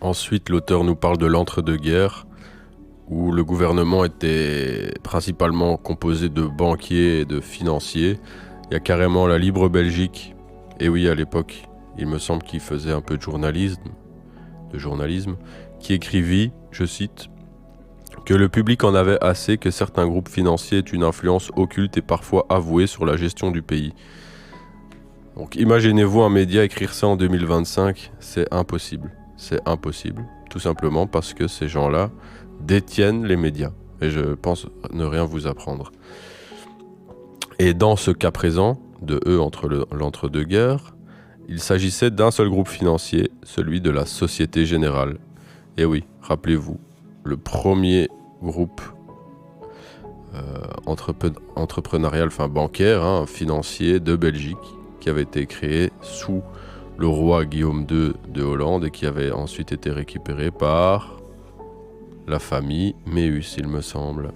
Ensuite, l'auteur nous parle de l'entre-deux-guerres, où le gouvernement était principalement composé de banquiers et de financiers. Il y a carrément la Libre Belgique, et oui, à l'époque, il me semble qu'il faisait un peu de journalisme, qui écrivit, je cite, que le public en avait assez que certains groupes financiers aient une influence occulte et parfois avouée sur la gestion du pays. Donc imaginez-vous un média écrire ça en 2025, c'est impossible. C'est impossible, tout simplement parce que ces gens-là détiennent les médias. Et je pense ne rien vous apprendre. Et dans ce cas présent, de eux entre l'entre-deux-guerres, il s'agissait d'un seul groupe financier, celui de la Société Générale. Et oui, rappelez-vous, le premier groupe entrepreneurial, enfin bancaire, financier de Belgique, qui avait été créé sous le roi Guillaume II de Hollande et qui avait ensuite été récupéré par la famille Meus, il me semble.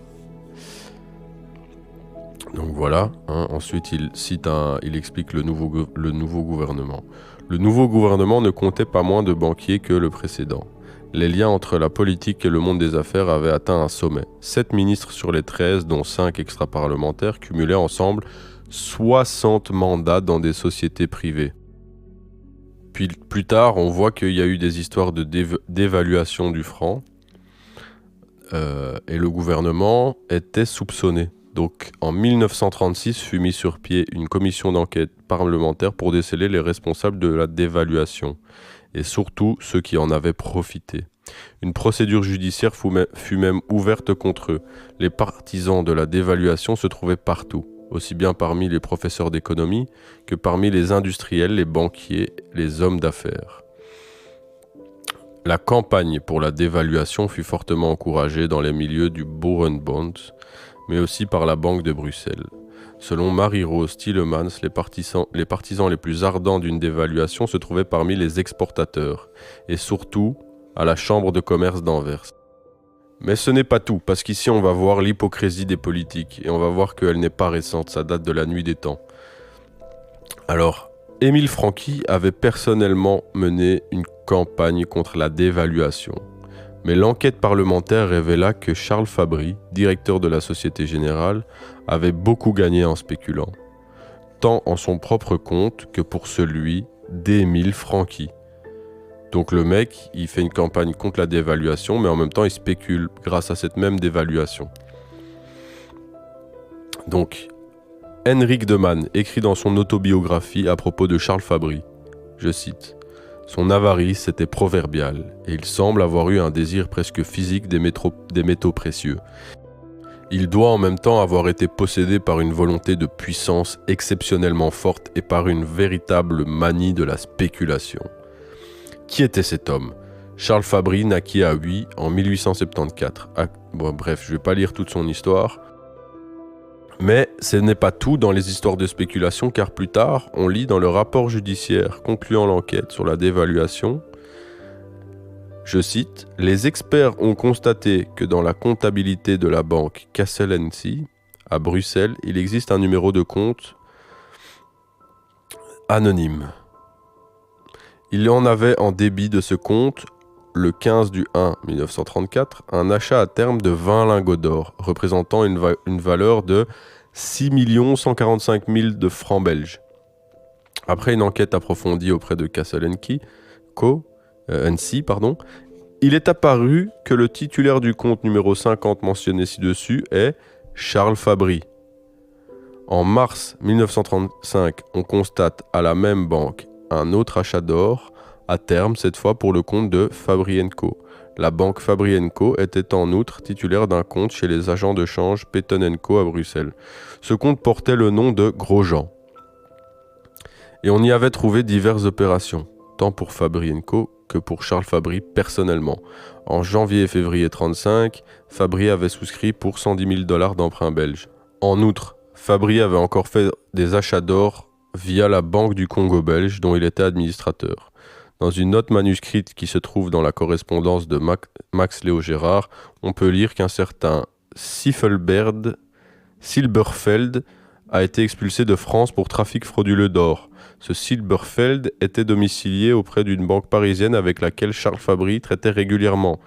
Donc voilà, ensuite il explique le nouveau gouvernement. Le nouveau gouvernement ne comptait pas moins de banquiers que le précédent. Les liens entre la politique et le monde des affaires avaient atteint un sommet. 7 ministres sur les 13, dont 5 extra-parlementaires, cumulaient ensemble 60 mandats dans des sociétés privées. Puis plus tard, on voit qu'il y a eu des histoires d'évaluation du franc et le gouvernement était soupçonné. Donc en 1936 fut mis sur pied une commission d'enquête parlementaire pour déceler les responsables de la dévaluation et surtout ceux qui en avaient profité. Une procédure judiciaire fut même ouverte contre eux. Les partisans de la dévaluation se trouvaient partout, aussi bien parmi les professeurs d'économie que parmi les industriels, les banquiers, les hommes d'affaires. La campagne pour la dévaluation fut fortement encouragée dans les milieux du Boerenbond, mais aussi par la Banque de Bruxelles. Selon Marie-Rose Tielemans, les partisans les plus ardents d'une dévaluation se trouvaient parmi les exportateurs, et surtout à la Chambre de commerce d'Anvers. Mais ce n'est pas tout, parce qu'ici on va voir l'hypocrisie des politiques, et on va voir qu'elle n'est pas récente, ça date de la nuit des temps. Alors, Émile Francqui avait personnellement mené une campagne contre la dévaluation. Mais l'enquête parlementaire révéla que Charles Fabry, directeur de la Société Générale, avait beaucoup gagné en spéculant, tant en son propre compte que pour celui d'Émile Francqui. Donc le mec, il fait une campagne contre la dévaluation, mais en même temps il spécule grâce à cette même dévaluation. Donc, Henrik de Man écrit dans son autobiographie à propos de Charles Fabry, je cite, « Son avarice était proverbiale, et il semble avoir eu un désir presque physique des métaux précieux. Il doit en même temps avoir été possédé par une volonté de puissance exceptionnellement forte et par une véritable manie de la spéculation. » Qui était cet homme ? Charles Fabry naquit à Huy en 1874. Bref, je ne vais pas lire toute son histoire. Mais ce n'est pas tout dans les histoires de spéculation, car plus tard, on lit dans le rapport judiciaire concluant l'enquête sur la dévaluation, je cite, « Les experts ont constaté que dans la comptabilité de la banque Cassel & Cie, à Bruxelles, il existe un numéro de compte anonyme. Il y en avait en débit de ce compte, le 15 du 1 1934, un achat à terme de 20 lingots d'or, représentant une valeur de 6 145 000 de francs belges. Après une enquête approfondie auprès de Cassel & Cie, il est apparu que le titulaire du compte numéro 50 mentionné ci-dessus est Charles Fabry. En mars 1935, on constate à la même banque un autre achat d'or, à terme cette fois pour le compte de Fabry & Co. La banque Fabry & Co était en outre titulaire d'un compte chez les agents de change Peyton & Co à Bruxelles. Ce compte portait le nom de Grosjean. Et on y avait trouvé diverses opérations, tant pour Fabry & Co que pour Charles Fabry personnellement. En janvier et février 1935, Fabry avait souscrit pour 110 000 $ d'emprunts belges. En outre, Fabry avait encore fait des achats d'or via la Banque du Congo belge dont il était administrateur. Dans une note manuscrite qui se trouve dans la correspondance de Max Léo Gérard, on peut lire qu'un certain Silberfeld a été expulsé de France pour trafic frauduleux d'or. Ce Silberfeld était domicilié auprès d'une banque parisienne avec laquelle Charles Fabry traitait régulièrement.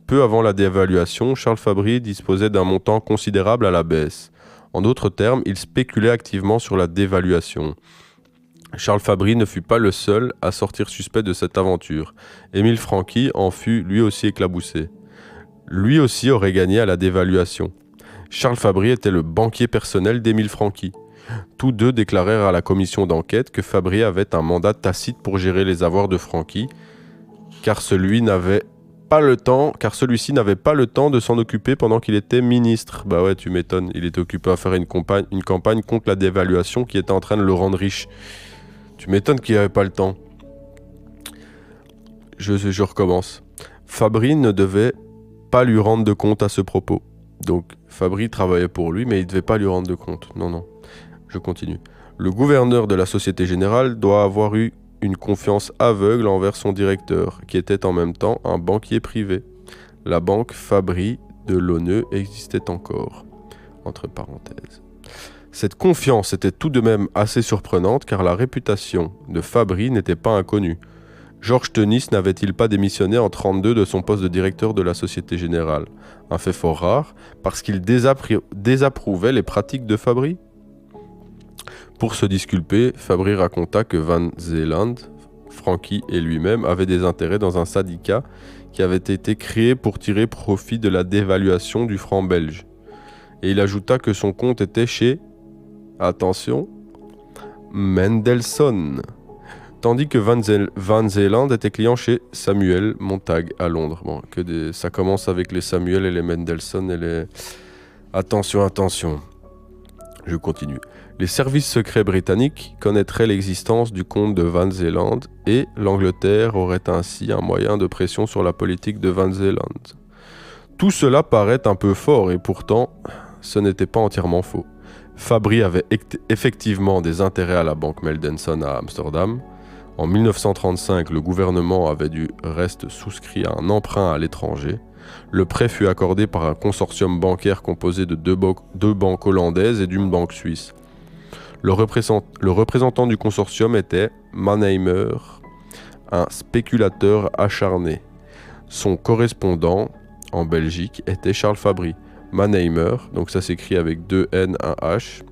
Peu avant la dévaluation, Charles Fabry disposait d'un montant considérable à la baisse. En d'autres termes, il spéculait activement sur la dévaluation. Charles Fabry ne fut pas le seul à sortir suspect de cette aventure. Émile Francqui en fut lui aussi éclaboussé. Lui aussi aurait gagné à la dévaluation. Charles Fabry était le banquier personnel d'Émile Francqui. Tous deux déclarèrent à la commission d'enquête que Fabry avait un mandat tacite pour gérer les avoirs de Francqui, car celui-ci n'avait pas le temps de s'en occuper pendant qu'il était ministre. Bah ouais, tu m'étonnes, il était occupé à faire une campagne contre la dévaluation qui était en train de le rendre riche. Tu m'étonnes qu'il n'avait pas le temps. Je recommence. Fabry ne devait pas lui rendre de compte à ce propos. Donc Fabry travaillait pour lui, mais il ne devait pas lui rendre de compte. Non. Je continue. Le gouverneur de la Société Générale doit avoir eu une confiance aveugle envers son directeur, qui était en même temps un banquier privé. La banque Fabry de Launeux existait encore. Entre parenthèses. Cette confiance était tout de même assez surprenante car la réputation de Fabry n'était pas inconnue. Georges Tenis n'avait-il pas démissionné en 1932 de son poste de directeur de la Société Générale? Un fait fort rare, parce qu'il désapprouvait les pratiques de Fabry. Pour se disculper, Fabry raconta que Van Zeeland, Francqui et lui-même avaient des intérêts dans un syndicat qui avait été créé pour tirer profit de la dévaluation du franc belge. Et il ajouta que son compte était chez, attention, Mendelssohn, tandis que Van Zeeland était client chez Samuel Montag à Londres. Bon, ça commence avec les Samuel et les Mendelssohn et les... Attention. Je continue. Les services secrets britanniques connaîtraient l'existence du compte de Van Zeeland et l'Angleterre aurait ainsi un moyen de pression sur la politique de Van Zeeland. Tout cela paraît un peu fort et pourtant, ce n'était pas entièrement faux. Fabry avait effectivement des intérêts à la banque Mendelssohn à Amsterdam. En 1935, le gouvernement avait du reste souscrit à un emprunt à l'étranger. Le prêt fut accordé par un consortium bancaire composé de deux banques hollandaises et d'une banque suisse. Le représentant du consortium était Mannheimer, un spéculateur acharné. Son correspondant en Belgique était Charles Fabry. Mannheimer, donc ça s'écrit avec 2 N, 1 H,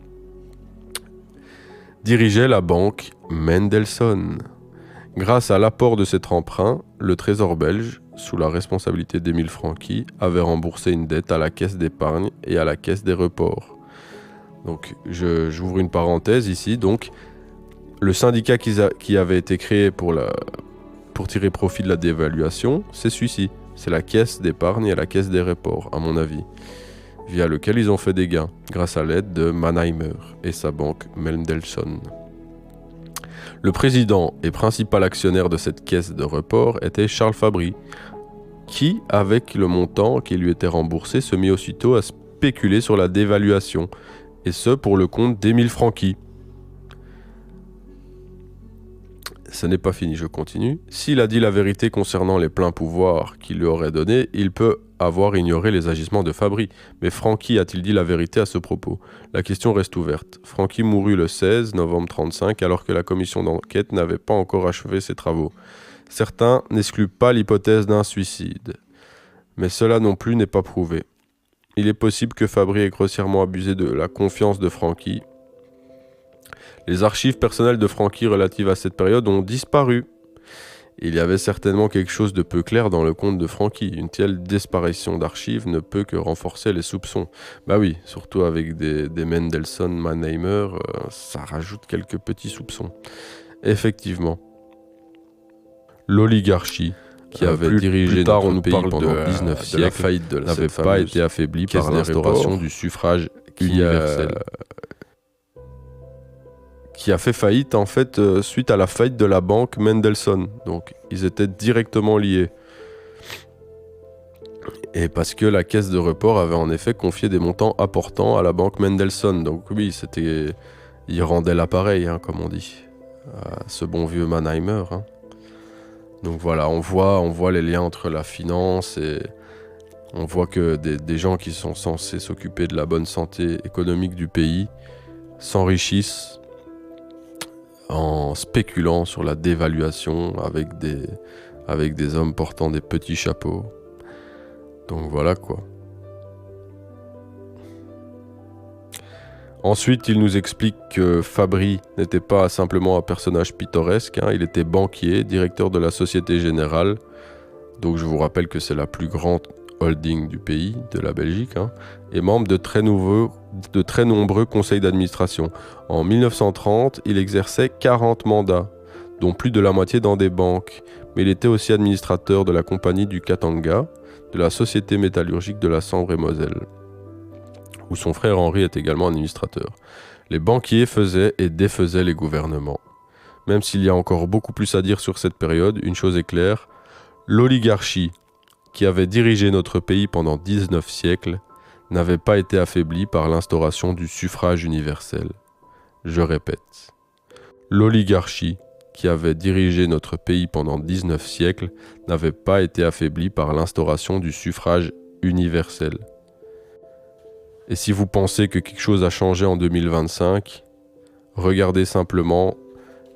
dirigeait la banque Mendelssohn. Grâce à l'apport de cet emprunt, le Trésor belge, sous la responsabilité d'Émile Francqui, avait remboursé une dette à la Caisse d'épargne et à la Caisse des reports. Donc, j'ouvre une parenthèse ici. Donc, le syndicat qui avait été créé pour tirer profit de la dévaluation, c'est celui-ci. C'est la Caisse d'épargne et la Caisse des reports, à mon avis, via lequel ils ont fait des gains, grâce à l'aide de Mannheimer et sa banque Mendelssohn. Le président et principal actionnaire de cette caisse de report était Charles Fabry, qui, avec le montant qui lui était remboursé, se mit aussitôt à spéculer sur la dévaluation, et ce pour le compte d'Émile Francqui. Ce n'est pas fini, je continue. S'il a dit la vérité concernant les pleins pouvoirs qu'il lui aurait donnés, il peut avoir ignoré les agissements de Fabry. Mais Francqui a-t-il dit la vérité à ce propos? La question reste ouverte. Francqui mourut le 16 novembre 1935 alors que la commission d'enquête n'avait pas encore achevé ses travaux. Certains n'excluent pas l'hypothèse d'un suicide. Mais cela non plus n'est pas prouvé. Il est possible que Fabry ait grossièrement abusé de la confiance de Francqui. Les archives personnelles de Francqui relatives à cette période ont disparu. Il y avait certainement quelque chose de peu clair dans le compte de Francqui. Une telle disparition d'archives ne peut que renforcer les soupçons. Bah oui, surtout avec des Mendelssohn, Mannheimer, ça rajoute quelques petits soupçons. Effectivement. L'oligarchie qui avait dirigé notre pays pendant 19 siècles n'avait pas été affaiblie par l'instauration du suffrage universel. Qui a fait faillite en fait suite à la faillite de la banque Mendelssohn. Donc ils étaient directement liés. Et parce que la caisse de report avait en effet confié des montants importants à la banque Mendelssohn. Donc oui, il rendait l'appareil, comme on dit, à ce bon vieux Mannheimer. Donc voilà, on voit les liens entre la finance et on voit que des gens qui sont censés s'occuper de la bonne santé économique du pays s'enrichissent en spéculant sur la dévaluation avec des hommes portant des petits chapeaux. Donc voilà quoi. Ensuite, il nous explique que Fabry n'était pas simplement un personnage pittoresque, il était banquier, directeur de la Société Générale. Donc je vous rappelle que c'est la plus grande holding du pays, de la Belgique, et membre de très nombreux conseils d'administration. En 1930, il exerçait 40 mandats, dont plus de la moitié dans des banques, mais il était aussi administrateur de la compagnie du Katanga, de la Société métallurgique de la Sambre-et-Moselle, où son frère Henri est également administrateur. Les banquiers faisaient et défaisaient les gouvernements. Même s'il y a encore beaucoup plus à dire sur cette période, une chose est claire, l'oligarchie, qui avait dirigé notre pays pendant 19 siècles, n'avait pas été affaiblie par l'instauration du suffrage universel. Je répète, l'oligarchie, qui avait dirigé notre pays pendant 19 siècles, n'avait pas été affaiblie par l'instauration du suffrage universel. Et si vous pensez que quelque chose a changé en 2025, regardez simplement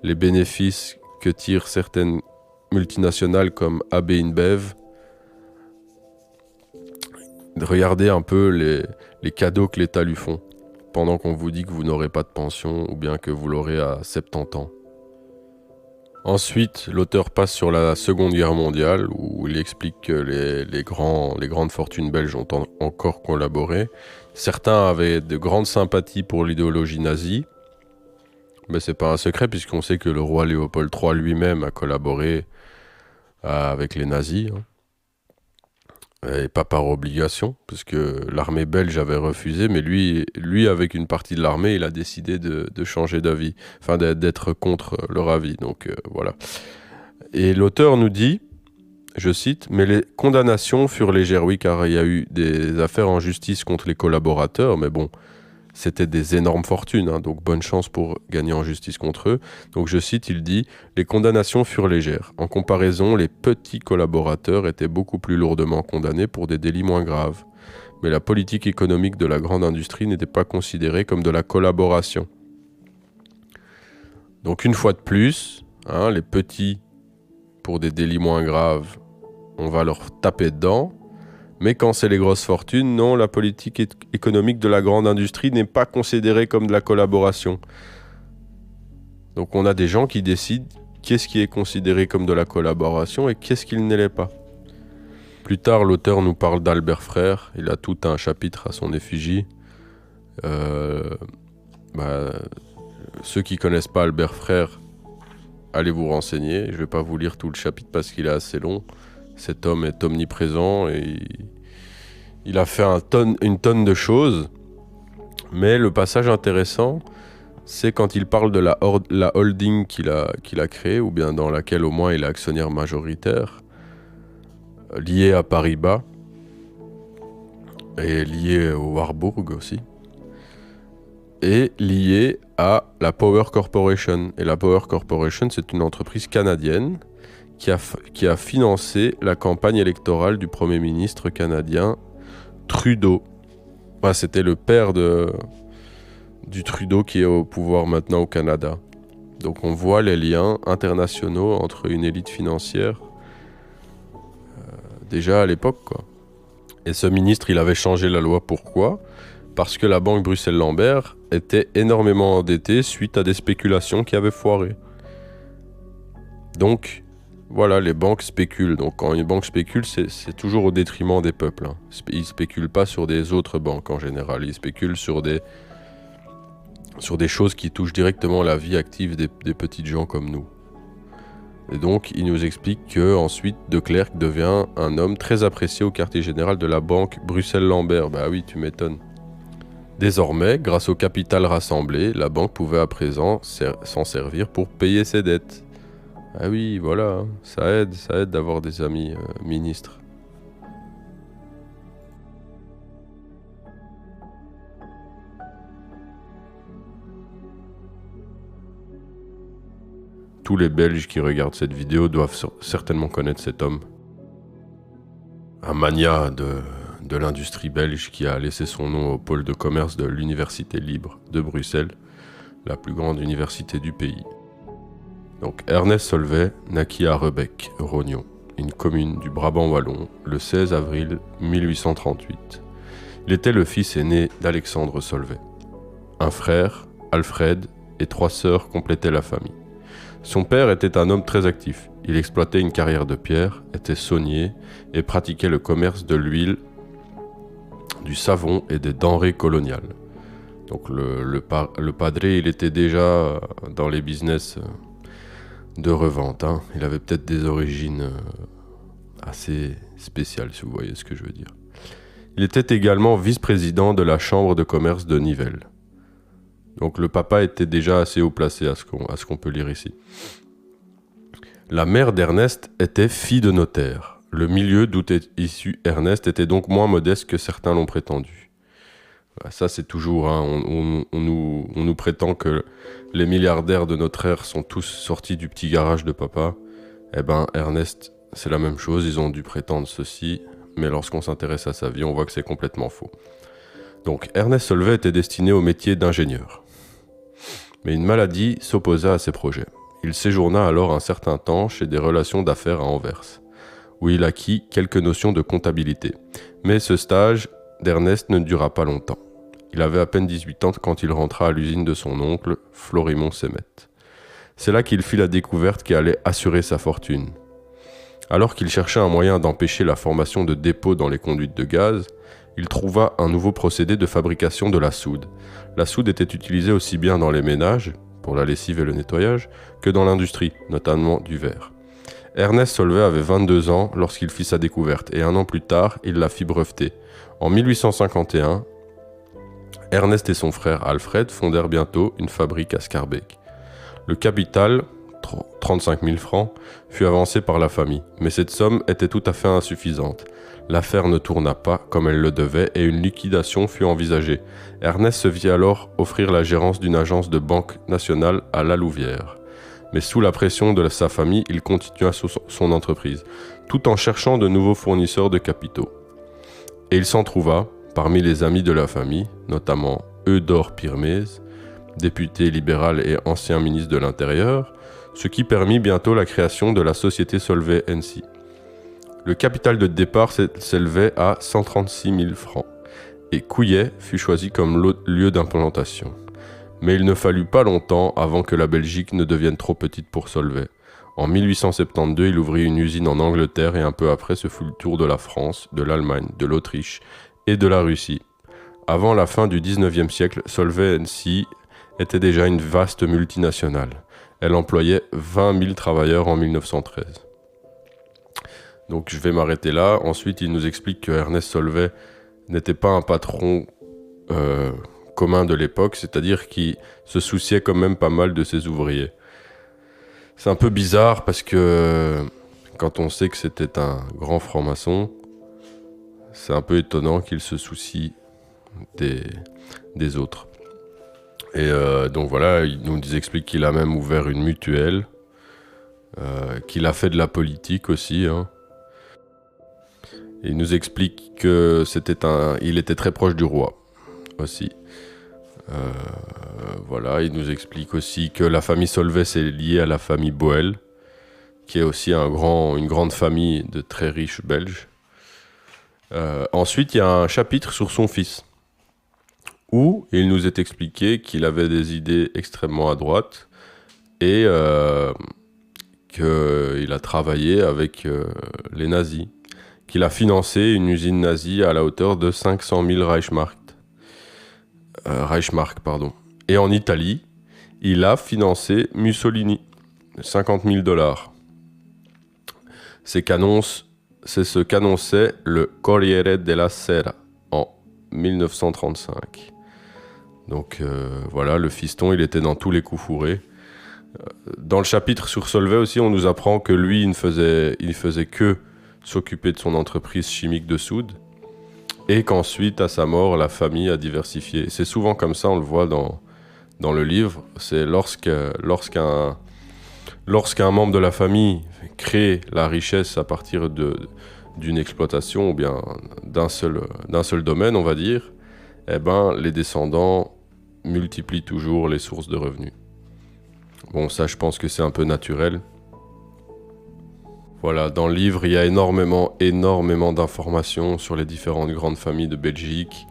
les bénéfices que tirent certaines multinationales comme AB InBev. Regardez un peu les cadeaux que l'État lui font, pendant qu'on vous dit que vous n'aurez pas de pension ou bien que vous l'aurez à 70 ans. Ensuite, l'auteur passe sur la Seconde Guerre mondiale, où il explique que les grandes fortunes belges ont encore collaboré. Certains avaient de grandes sympathies pour l'idéologie nazie, mais c'est pas un secret puisqu'on sait que le roi Léopold III lui-même a collaboré avec les nazis, et pas par obligation, puisque l'armée belge avait refusé, mais lui avec une partie de l'armée, il a décidé de changer d'avis, enfin d'être contre leur avis, donc voilà. Et l'auteur nous dit, je cite, « Mais les condamnations furent légères, oui, car il y a eu des affaires en justice contre les collaborateurs, mais bon, c'était des énormes fortunes, donc bonne chance pour gagner en justice contre eux. » Donc je cite, il dit « Les condamnations furent légères. En comparaison, les petits collaborateurs étaient beaucoup plus lourdement condamnés pour des délits moins graves. Mais la politique économique de la grande industrie n'était pas considérée comme de la collaboration. » Donc une fois de plus, les petits, pour des délits moins graves, on va leur taper dedans. Mais quand c'est les grosses fortunes, non, la politique économique de la grande industrie n'est pas considérée comme de la collaboration. Donc on a des gens qui décident qu'est-ce qui est considéré comme de la collaboration et qu'est-ce qui ne l'est pas. Plus tard, l'auteur nous parle d'Albert Frère. Il a tout un chapitre à son effigie. Ceux qui ne connaissent pas Albert Frère, allez vous renseigner. Je ne vais pas vous lire tout le chapitre parce qu'il est assez long. Cet homme est omniprésent et il a fait une tonne de choses. Mais le passage intéressant, c'est quand il parle de la holding qu'il a créée, ou bien dans laquelle au moins il est actionnaire majoritaire, lié à Paribas et lié au Warburg aussi, et lié à la Power Corporation. Et la Power Corporation, c'est une entreprise canadienne qui a financé la campagne électorale du Premier ministre canadien Trudeau. C'était le père du Trudeau qui est au pouvoir maintenant au Canada. Donc on voit les liens internationaux entre une élite financière déjà à l'époque, quoi. Et ce ministre, il avait changé la loi. Pourquoi ? Parce que la banque Bruxelles-Lambert était énormément endettée suite à des spéculations qui avaient foiré. Donc voilà, les banques spéculent. Donc quand une banque spécule, c'est toujours au détriment des peuples. Ils ne spéculent pas sur des autres banques en général. Ils spéculent sur des choses qui touchent directement la vie active des petites gens comme nous. Et donc, il nous explique que ensuite De Clercq devient un homme très apprécié au quartier général de la banque Bruxelles-Lambert. Bah oui, tu m'étonnes. Désormais, grâce au capital rassemblé, la banque pouvait à présent s'en servir pour payer ses dettes. Ah oui, voilà, ça aide d'avoir des amis ministres. Tous les Belges qui regardent cette vidéo doivent certainement connaître cet homme. Un magnat de l'industrie belge qui a laissé son nom au pôle de commerce de l'Université libre de Bruxelles la plus grande université du pays. Donc Ernest Solvay naquit à Rebec, Rognon, une commune du Brabant wallon, le 16 avril 1838. Il était le fils aîné d'Alexandre Solvay. Un frère, Alfred, et 3 sœurs complétaient la famille. Son père était un homme très actif. Il exploitait une carrière de pierre, était saunier et pratiquait le commerce de l'huile, du savon et des denrées coloniales. Donc le padre, il était déjà dans les business de revente. Il avait peut-être des origines assez spéciales, si vous voyez ce que je veux dire. Il était également vice-président de la chambre de commerce de Nivelles. Donc le papa était déjà assez haut placé à ce qu'on peut lire ici. La mère d'Ernest était fille de notaire. Le milieu d'où est issu Ernest était donc moins modeste que certains l'ont prétendu. Ça c'est toujours, on nous prétend que les milliardaires de notre ère sont tous sortis du petit garage de papa. Eh ben Ernest, c'est la même chose, ils ont dû prétendre ceci, mais lorsqu'on s'intéresse à sa vie, on voit que c'est complètement faux. Donc Ernest Solvay était destiné au métier d'ingénieur. Mais une maladie s'opposa à ses projets. Il séjourna alors un certain temps chez des relations d'affaires à Anvers, où il acquit quelques notions de comptabilité. Mais ce stage d'Ernest ne dura pas longtemps. Il avait à peine 18 ans quand il rentra à l'usine de son oncle, Florimond Sémet. C'est là qu'il fit la découverte qui allait assurer sa fortune. Alors qu'il cherchait un moyen d'empêcher la formation de dépôts dans les conduites de gaz, il trouva un nouveau procédé de fabrication de la soude. La soude était utilisée aussi bien dans les ménages, pour la lessive et le nettoyage, que dans l'industrie, notamment du verre. Ernest Solvay avait 22 ans lorsqu'il fit sa découverte, et 1 an plus tard, il la fit breveter. En 1851, Ernest et son frère Alfred fondèrent bientôt une fabrique à Scarbeck. Le capital, 35 000 francs, fut avancé par la famille, mais cette somme était tout à fait insuffisante. L'affaire ne tourna pas comme elle le devait et une liquidation fut envisagée. Ernest se vit alors offrir la gérance d'une agence de banque nationale à La Louvière. Mais sous la pression de sa famille, il continua son entreprise, tout en cherchant de nouveaux fournisseurs de capitaux. Et il s'en trouva, parmi les amis de la famille, notamment Eudore Pirmez, député libéral et ancien ministre de l'Intérieur, ce qui permit bientôt la création de la société Solvay NC. Le capital de départ s'élevait à 136 000 francs et Couillet fut choisi comme lieu d'implantation. Mais il ne fallut pas longtemps avant que la Belgique ne devienne trop petite pour Solvay. En 1872, il ouvrit une usine en Angleterre et un peu après ce fut le tour de la France, de l'Allemagne, de l'Autriche et de la Russie. Avant la fin du 19e siècle, Solvay NC était déjà une vaste multinationale. Elle employait 20 000 travailleurs en 1913. Donc je vais m'arrêter là. Ensuite, il nous explique que Ernest Solvay n'était pas un patron commun de l'époque, c'est-à-dire qu'il se souciait quand même pas mal de ses ouvriers. C'est un peu bizarre parce que quand on sait que c'était un grand franc-maçon, c'est un peu étonnant qu'il se soucie des autres. Et donc voilà, il nous explique qu'il a même ouvert une mutuelle, qu'il a fait de la politique aussi. Il nous explique que il était très proche du roi aussi. Voilà, il nous explique aussi que la famille Solvay c'est liée à la famille Boel, qui est aussi une grande famille de très riches Belges. Ensuite, il y a un chapitre sur son fils, où il nous est expliqué qu'il avait des idées extrêmement à droite et qu'il a travaillé avec les nazis, qu'il a financé une usine nazie à la hauteur de 500 000 Reichsmark. Et en Italie, il a financé Mussolini, 50 000 $. C'est ce qu'annonçait le Corriere della Sera en 1935. Donc voilà, le fiston, il était dans tous les coups fourrés. Dans le chapitre sur Solvay aussi, on nous apprend que lui, il ne faisait que s'occuper de son entreprise chimique de soude, et qu'ensuite, à sa mort, la famille a diversifié. C'est souvent comme ça, on le voit dans le livre, c'est lorsqu'un membre de la famille crée la richesse à partir d'une exploitation, ou bien d'un seul domaine, on va dire, eh ben, les descendants multiplie toujours les sources de revenus. Bon, ça, je pense que c'est un peu naturel. Voilà, dans le livre, il y a énormément d'informations sur les différentes grandes familles de Belgique.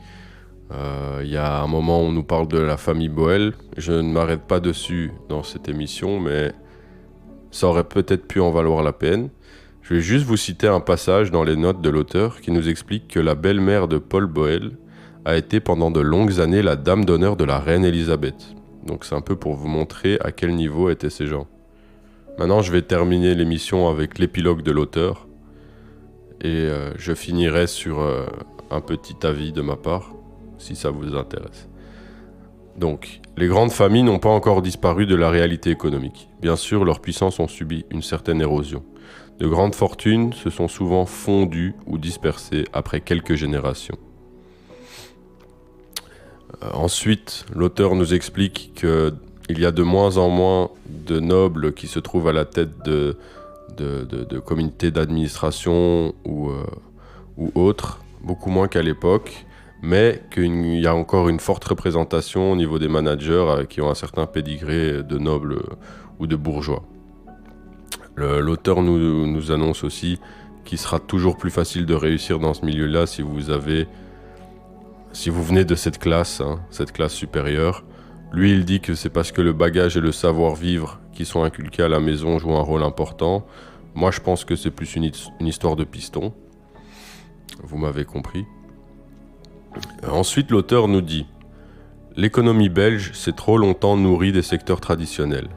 Il y a un moment où on nous parle de la famille Boel. Je ne m'arrête pas dessus dans cette émission, mais ça aurait peut-être pu en valoir la peine. Je vais juste vous citer un passage dans les notes de l'auteur qui nous explique que la belle-mère de Paul Boel a été pendant de longues années la dame d'honneur de la reine Elisabeth. Donc c'est un peu pour vous montrer à quel niveau étaient ces gens. Maintenant, je vais terminer l'émission avec l'épilogue de l'auteur et je finirai sur un petit avis de ma part, si ça vous intéresse. Donc, les grandes familles n'ont pas encore disparu de la réalité économique. Bien sûr, leurs puissances ont subi une certaine érosion. De grandes fortunes se sont souvent fondues ou dispersées après quelques générations. Ensuite, l'auteur nous explique qu'il y a de moins en moins de nobles qui se trouvent à la tête de comités d'administration ou autres, beaucoup moins qu'à l'époque, mais qu'il y a encore une forte représentation au niveau des managers qui ont un certain pédigré de nobles ou de bourgeois. L'auteur nous annonce aussi qu'il sera toujours plus facile de réussir dans ce milieu-là si vous venez de cette classe supérieure. Lui, il dit que c'est parce que le bagage et le savoir-vivre qui sont inculqués à la maison jouent un rôle important. Moi, je pense que c'est plus une histoire de piston. Vous m'avez compris. Ensuite, l'auteur nous dit « L'économie belge s'est trop longtemps nourrie des secteurs traditionnels,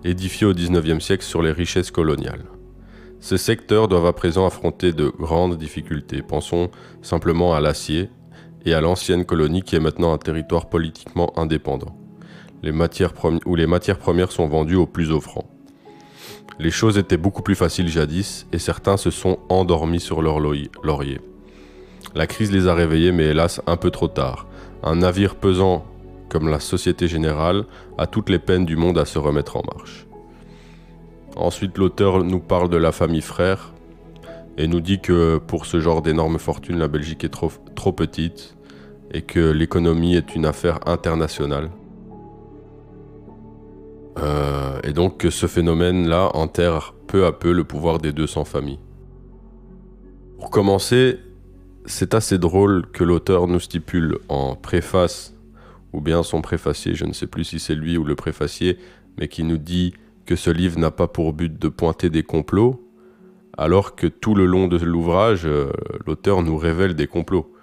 édifiés au XIXe siècle sur les richesses coloniales. Ces secteurs doivent à présent affronter de grandes difficultés. Pensons simplement à l'acier et à l'ancienne colonie qui est maintenant un territoire politiquement indépendant, où les matières premières sont vendues au plus offrant. Les choses étaient beaucoup plus faciles jadis et certains se sont endormis sur leur laurier. La crise les a réveillés, mais hélas un peu trop tard. Un navire pesant comme la Société Générale a toutes les peines du monde à se remettre en marche. » Ensuite, l'auteur nous parle de la famille Frère et nous dit que pour ce genre d'énormes fortunes, la Belgique est trop petite et que l'économie est une affaire internationale. Et donc que ce phénomène-là enterre peu à peu le pouvoir des 200 familles. Pour commencer, c'est assez drôle que l'auteur nous stipule en préface, ou bien son préfacier, je ne sais plus si c'est lui ou le préfacier, mais qui nous dit que ce livre n'a pas pour but de pointer des complots, alors que tout le long de l'ouvrage, l'auteur nous révèle des complots.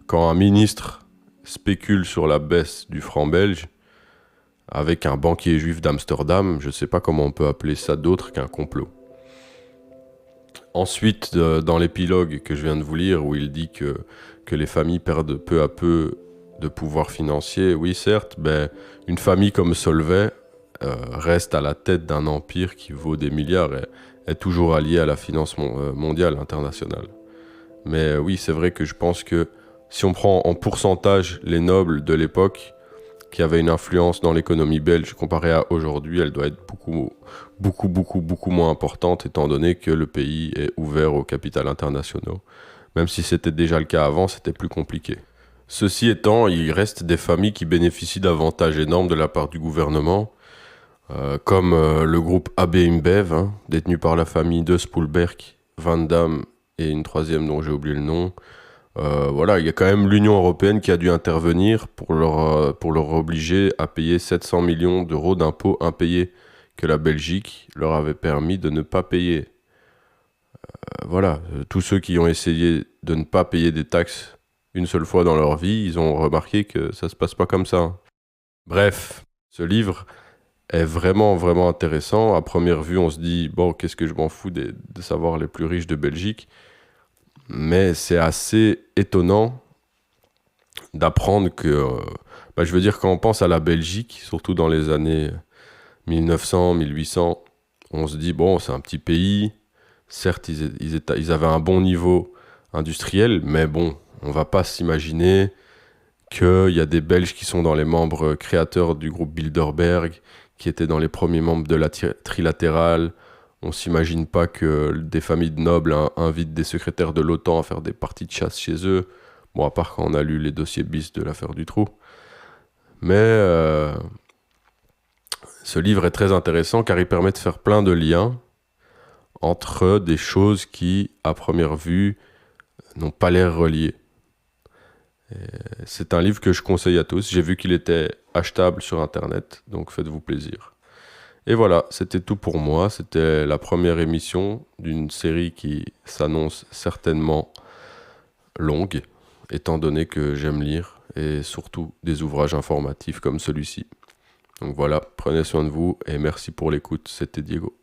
Quand un ministre spécule sur la baisse du franc belge, avec un banquier juif d'Amsterdam, je ne sais pas comment on peut appeler ça d'autre qu'un complot. Ensuite, dans l'épilogue que je viens de vous lire, où il dit que les familles perdent peu à peu de pouvoir financier, oui certes, une famille comme Solvay reste à la tête d'un empire qui vaut des milliards et est toujours allié à la finance mondiale, internationale. Mais oui, c'est vrai que je pense que si on prend en pourcentage les nobles de l'époque, qui avaient une influence dans l'économie belge comparée à aujourd'hui, elle doit être beaucoup moins importante étant donné que le pays est ouvert aux capitales internationaux. Même si c'était déjà le cas avant, c'était plus compliqué. Ceci étant, il reste des familles qui bénéficient d'avantages énormes de la part du gouvernement, comme le groupe AB InBev, détenu par la famille de Spoelberg, Van Damme et une troisième dont j'ai oublié le nom. Voilà, il y a quand même l'Union européenne qui a dû intervenir pour leur obliger à payer 700 millions d'euros d'impôts impayés que la Belgique leur avait permis de ne pas payer. Voilà, tous ceux qui ont essayé de ne pas payer des taxes une seule fois dans leur vie, ils ont remarqué que ça se passe pas comme ça. Bref, ce livre est vraiment intéressant. À première vue, on se dit, bon, qu'est-ce que je m'en fous de savoir les plus riches de Belgique ? Mais c'est assez étonnant d'apprendre que, je veux dire, quand on pense à la Belgique, surtout dans les années 1900, 1800, on se dit, bon, c'est un petit pays, certes, ils avaient un bon niveau industriel, mais bon, on va pas s'imaginer qu'il y a des Belges qui sont dans les membres créateurs du groupe Bilderberg, qui étaient dans les premiers membres de la trilatérale. On s'imagine pas que des familles de nobles invitent des secrétaires de l'OTAN à faire des parties de chasse chez eux. Bon, à part quand on a lu les dossiers bis de l'affaire Dutroux. Mais ce livre est très intéressant car il permet de faire plein de liens entre des choses qui, à première vue, n'ont pas l'air reliées. C'est un livre que je conseille à tous. J'ai vu qu'il était achetable sur Internet, donc faites-vous plaisir. Et voilà, c'était tout pour moi. C'était la première émission d'une série qui s'annonce certainement longue, étant donné que j'aime lire, et surtout des ouvrages informatifs comme celui-ci. Donc voilà, prenez soin de vous, et merci pour l'écoute. C'était Diego.